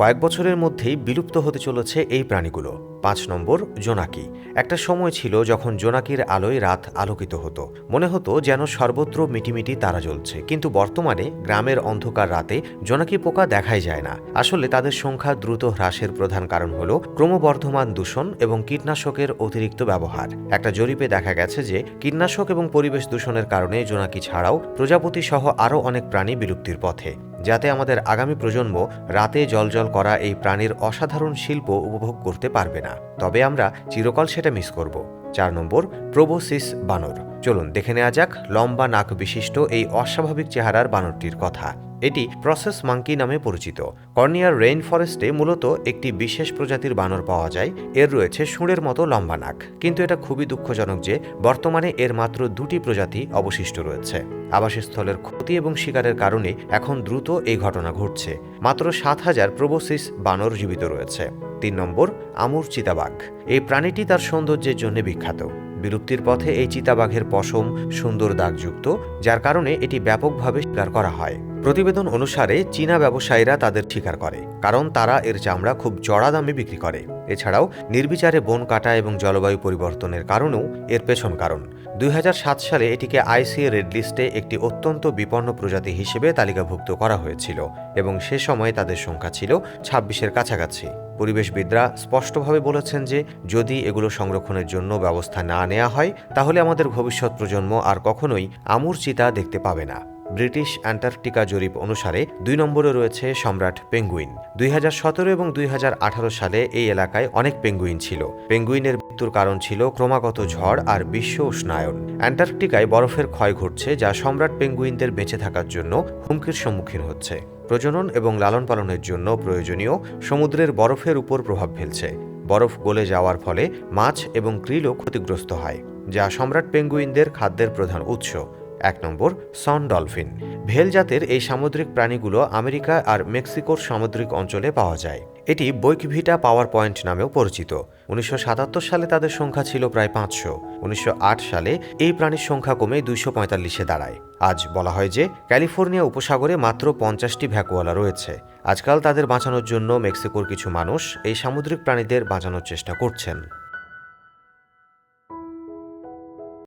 কয়েক বছরের মধ্যেই বিলুপ্ত হতে চলেছে এই প্রাণীগুলো। ৫ নম্বর, জোনাকি। একটা সময় ছিল যখন জোনাকির আলোয় রাত আলোকিত হতো, মনে হতো যেন সর্বত্র মিটিমিটি তারা জ্বলছে। কিন্তু বর্তমানে গ্রামের অন্ধকার রাতে জোনাকি পোকা দেখাই যায় না। আসলে তাদের সংখ্যা দ্রুত হ্রাসের প্রধান কারণ হল ক্রমবর্ধমান দূষণ এবং কীটনাশকের অতিরিক্ত ব্যবহার। একটা জরিপে দেখা গেছে যে কীটনাশক এবং পরিবেশ দূষণের কারণে জোনাকি ছাড়াও প্রজাপতি সহ আরও অনেক প্রাণী বিলুপ্তির পথে। যাতে আমাদের আগামী প্রজন্ম রাতে জ্বলজ্বল করা এই প্রাণীর অসাধারণ শিল্প উপভোগ করতে পারবে না, তবে আমরা চিরকাল সেটা মিস করব। ৪ নম্বর, প্রোবোসিস বানর। চলুন দেখে নেওয়া যাক লম্বা নাক বিশিষ্ট এই অস্বাভাবিক চেহারার বানরটির কথা। এটি প্রসেস মাঙ্কি নামে পরিচিত। কর্নিয়ার রেইন ফরেস্টে মূলত একটি বিশেষ প্রজাতির বানর পাওয়া যায়। এর রয়েছে শুঁড়ের মতো লম্বা নাক, কিন্তু এটা খুবই দুঃখজনক যে বর্তমানে এর মাত্র 2টি প্রজাতি অবশিষ্ট রয়েছে। আবাসস্থলের ক্ষতি এবং শিকারের কারণে এখন দ্রুত এই ঘটনা ঘটছে। মাত্র 7,000 প্রোবোসিস বানর জীবিত রয়েছে। 3 নম্বর, আমুর চিতাবাঘ। এই প্রাণীটি তার সৌন্দর্যের জন্য বিখ্যাত। বিলুপ্তির পথে এই চিতাবাঘের পশম সুন্দর দাগযুক্ত, যার কারণে এটি ব্যাপকভাবে শিকার করা হয়। প্রতিবেদন অনুসারে চীনা ব্যবসায়ীরা তাদের শিকার করে, কারণ তারা এর চামড়া খুব চড়া দামে বিক্রি করে। এছাড়াও নির্বিচারে বন কাটা এবং জলবায়ু পরিবর্তনের কারণেও এর পেছন কারণ। 2007 সালে এটিকে আইসিএ রেড লিস্টে একটি অত্যন্ত বিপন্ন প্রজাতি হিসেবে তালিকাভুক্ত করা হয়েছিল এবং সে সময় তাদের সংখ্যা ছিল 26-এর কাছাকাছি। পরিবেশবিদরা স্পষ্টভাবে বলেছেন যে যদি এগুলো সংরক্ষণের জন্য ব্যবস্থা না নেওয়া হয়, তাহলে আমাদের ভবিষ্যৎ প্রজন্ম আর কখনোই আমুর চিতা দেখতে পাবে না। ব্রিটিশ অ্যান্টার্কটিকা জরিপ অনুসারে 2 নম্বরে রয়েছে সম্রাট পেঙ্গুইন। 2017 এবং 2018 সালে এই এলাকায় অনেক পেঙ্গুইন ছিল। পেঙ্গুইনের মৃত্যুর কারণ ছিল ক্রমাগত ঝড় আর বিশ্ব উষ্ণায়ন। অ্যান্টার্কটিকায় বরফের ক্ষয় ঘটছে, যা সম্রাট পেঙ্গুইনদের বেঁচে থাকার জন্য হুমকির সম্মুখীন হচ্ছে। প্রজনন এবং লালন পালনের জন্য প্রয়োজনীয় সমুদ্রের বরফের উপর প্রভাব ফেলছে। বরফ গলে যাওয়ার ফলে মাছ এবং ক্রিলও ক্ষতিগ্রস্ত হয়, যা সম্রাট পেঙ্গুইনদের খাদ্যের প্রধান উৎস। 1 নম্বর, সন ডলফিন। ভেল জাতের এই সামুদ্রিক প্রাণীগুলো আমেরিকা আর মেক্সিকোর সামুদ্রিক অঞ্চলে পাওয়া যায়। এটি বৈকভিটা পাওয়ার পয়েন্ট নামেও পরিচিত। 1977 সালে তাদের সংখ্যা ছিল প্রায় 500। 1908 সালে এই প্রাণীর সংখ্যা কমে 245-এ দাঁড়ায়। আজ বলা হয় যে ক্যালিফোর্নিয়া উপসাগরে মাত্র 50টি ভ্যাকুয়ালা রয়েছে। আজকাল তাদের বাঁচানোর জন্য মেক্সিকোর কিছু মানুষ এই সামুদ্রিক প্রাণীদের বাঁচানোর চেষ্টা করছেন।